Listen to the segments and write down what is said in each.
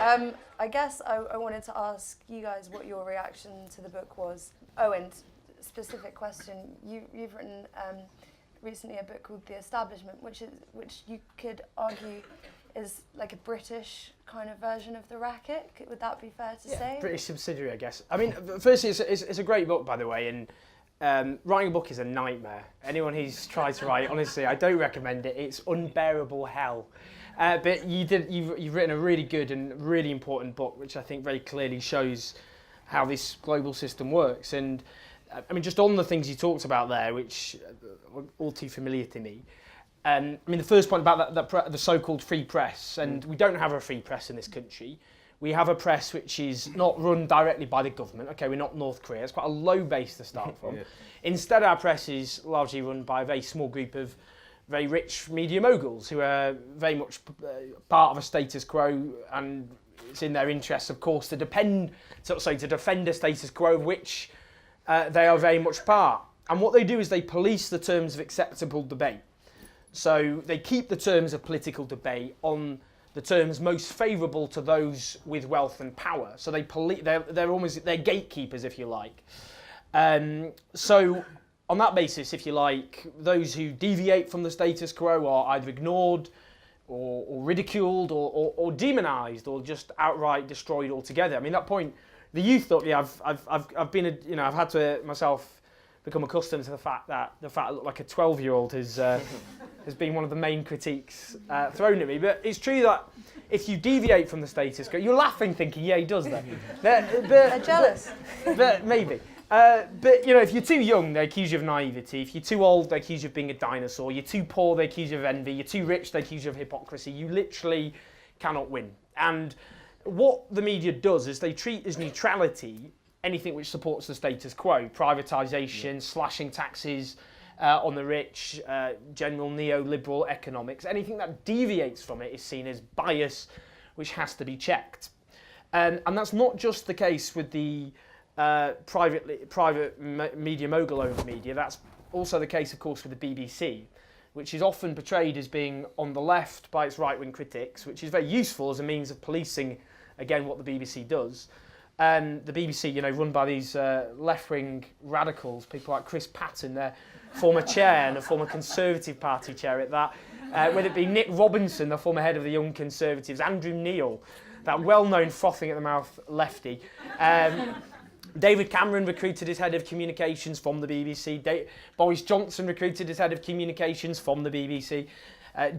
I guess I wanted to ask you guys what your reaction to the book was. Owen, specific question. You've written recently a book called The Establishment, which you could argue is like a British kind of version of the Racket. Would that be fair to say? British subsidiary, I guess. I mean, firstly, it's a great book, by the way, and writing a book is a nightmare. Anyone who's tried to write, honestly, I don't recommend it. It's unbearable hell. But you've written a really good and really important book, which I think very clearly shows how this global system works. And I mean, just on the things you talked about there, which are all too familiar to me. I mean, the first point about the so-called free press, and we don't have a free press in this country. We have a press which is not run directly by the government. Okay, we're not North Korea. It's quite a low base to start from. Instead, our press is largely run by a very small group of very rich media moguls who are very much part of a status quo, and it's in their interests, of course, to defend a status quo of which they are very much part. And what they do is they police the terms of acceptable debate. So they keep the terms of political debate on the terms most favourable to those with wealth and power. So they're gatekeepers, if you like. So on that basis, if you like, those who deviate from the status quo are either ignored or ridiculed or demonised or just outright destroyed altogether. I mean, that point, the youth thought, I've been, I've had to myself become accustomed to the fact I look like a 12-year-old has been one of the main critiques thrown at me. But it's true that if you deviate from the status quo, you're laughing thinking, yeah, he does that. They're jealous. But maybe. But, if you're too young, they accuse you of naivety. If you're too old, they accuse you of being a dinosaur. You're too poor, they accuse you of envy. You're too rich, they accuse you of hypocrisy. You literally cannot win. And what the media does is they treat as neutrality anything which supports the status quo, privatisation, slashing taxes on the rich, general neoliberal economics. Anything that deviates from it is seen as bias, which has to be checked. And that's not just the case with the private media mogul-owned media. That's also the case, of course, with the BBC, which is often portrayed as being on the left by its right-wing critics, which is very useful as a means of policing, again, what the BBC does. The BBC, run by these left-wing radicals, people like Chris Patton, their former chair and a former Conservative Party chair at that, whether it be Nick Robinson, the former head of the Young Conservatives, Andrew Neil, that well-known frothing at the mouth lefty. David Cameron recruited his head of communications from the BBC. Boris Johnson recruited his head of communications from the BBC.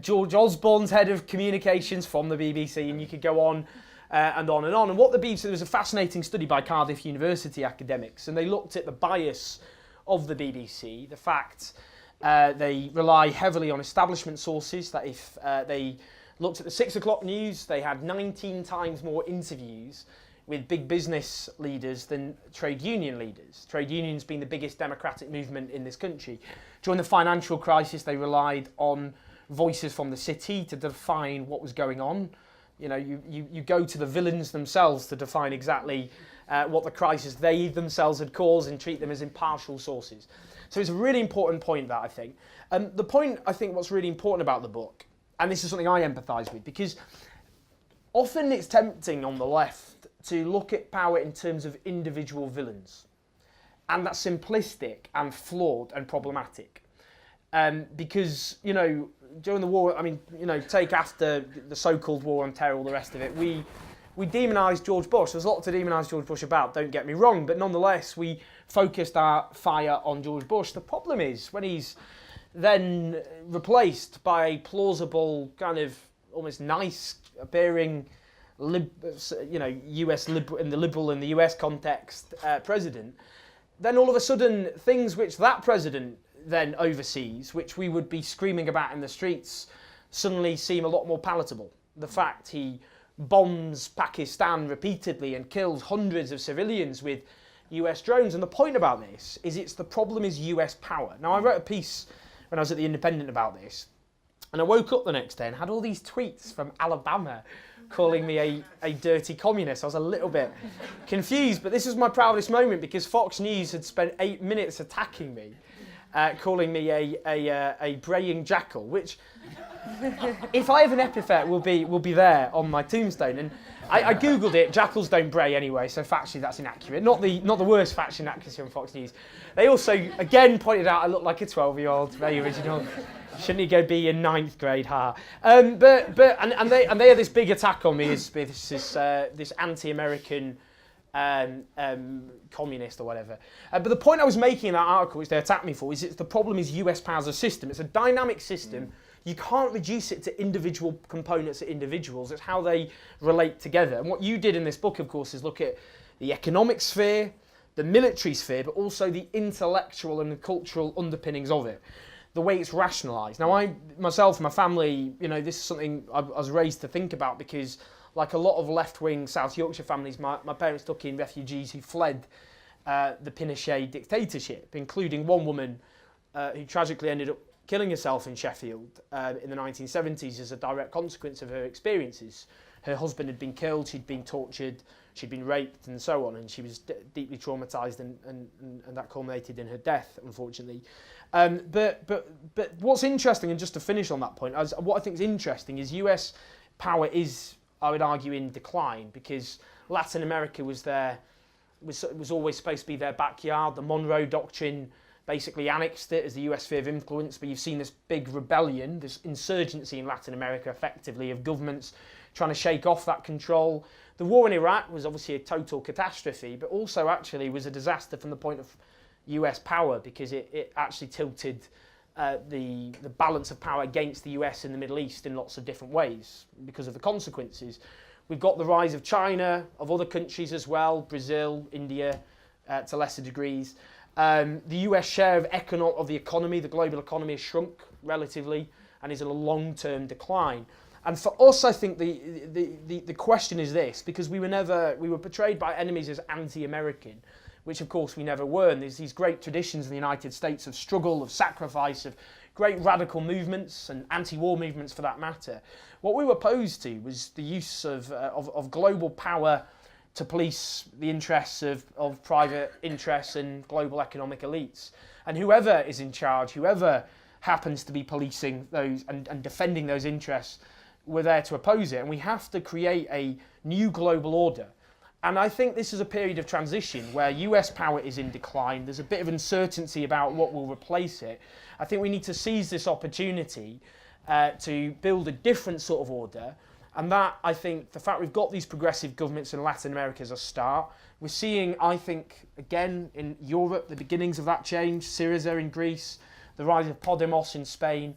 George Osborne's head of communications from the BBC, and you could go on and on and on. And what the BBC, there was a fascinating study by Cardiff University academics, and they looked at the bias of the BBC, the fact they rely heavily on establishment sources, that if they looked at the 6 o'clock news, they had 19 times more interviews with big business leaders than trade union leaders. Trade unions being the biggest democratic movement in this country. During the financial crisis, they relied on voices from the city to define what was going on. You go to the villains themselves to define exactly what the crisis they themselves had caused and treat them as impartial sources. So it's a really important point, that, I think. The point, I think, what's really important about the book, and this is something I empathise with, because often it's tempting on the left to look at power in terms of individual villains. And that's simplistic and flawed and problematic. Because, during the war, take after the so-called war on terror, all the rest of it, we demonised George Bush. There's a lot to demonise George Bush about, don't get me wrong, but nonetheless, we focused our fire on George Bush. The problem is, when he's then replaced by a plausible, kind of almost nice-appearing US liberal, in the US context, president, then all of a sudden things which that president then oversees, which we would be screaming about in the streets, suddenly seem a lot more palatable. The fact he bombs Pakistan repeatedly and kills hundreds of civilians with US drones. And the point about this is the problem is US power. Now, I wrote a piece when I was at The Independent about this, and I woke up the next day and had all these tweets from Alabama calling me a dirty communist. I was a little bit confused, but this was my proudest moment because Fox News had spent 8 minutes attacking me, calling me a braying jackal, which if I have an epithet, will be there on my tombstone. And I googled it. Jackals don't bray anyway, so factually that's inaccurate. Not the worst factual inaccuracy on Fox News. They also again pointed out I look like a 12-year-old, very original. Shouldn't he go be in 9th grade? And they had this big attack on me as this anti-American communist or whatever. But the point I was making in that article, which they attacked me for, is the problem is US power as a system. It's a dynamic system. You can't reduce it to individual components of individuals. It's how they relate together. And what you did in this book, of course, is look at the economic sphere, the military sphere, but also the intellectual and the cultural underpinnings of it, the way it's rationalised. Now, I, myself, my family, this is something I was raised to think about because, like a lot of left-wing South Yorkshire families, my parents took in refugees who fled the Pinochet dictatorship, including one woman who tragically ended up killing herself in Sheffield in the 1970s as a direct consequence of her experiences. Her husband had been killed, she'd been tortured, she'd been raped and so on, and she was deeply traumatised and that culminated in her death, unfortunately. But what's interesting, and just to finish on that point, what I think is interesting is US power is, I would argue, in decline because Latin America was always supposed to be their backyard. The Monroe Doctrine basically annexed it as the US sphere of influence, but you've seen this big rebellion, this insurgency in Latin America, effectively, of governments trying to shake off that control. The war in Iraq was obviously a total catastrophe, but also actually was a disaster from the point of US power because it actually tilted the balance of power against the US in the Middle East in lots of different ways because of the consequences. We've got the rise of China, of other countries as well, Brazil, India, to lesser degrees. The US share of the economy, the global economy, has shrunk relatively and is in a long-term decline. And for us, I think the question is this, because we were portrayed by enemies as anti-American, which of course we never were. And there's these great traditions in the United States of struggle, of sacrifice, of great radical movements and anti-war movements for that matter. What we were opposed to was the use of global power to police the interests of private interests and global economic elites. And whoever is in charge, whoever happens to be policing those and defending those interests, we're there to oppose it. And we have to create a new global order. And I think this is a period of transition where US power is in decline. There's a bit of uncertainty about what will replace it. I think we need to seize this opportunity to build a different sort of order. And that, I think, the fact we've got these progressive governments in Latin America is a start. We're seeing, I think, again, in Europe, the beginnings of that change, Syriza in Greece, the rise of Podemos in Spain.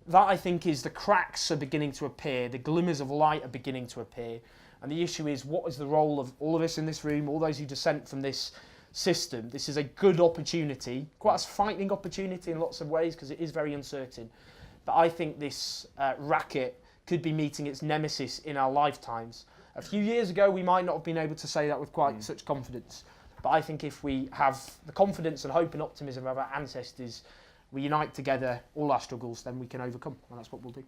That, I think, is the cracks are beginning to appear, the glimmers of light are beginning to appear. And the issue is, what is the role of all of us in this room, all those who dissent from this system? This is a good opportunity, quite a frightening opportunity in lots of ways, because it is very uncertain. But I think this racket could be meeting its nemesis in our lifetimes. A few years ago, we might not have been able to say that with quite such confidence. But I think if we have the confidence and hope and optimism of our ancestors, we unite together all our struggles, then we can overcome, and that's what we'll do.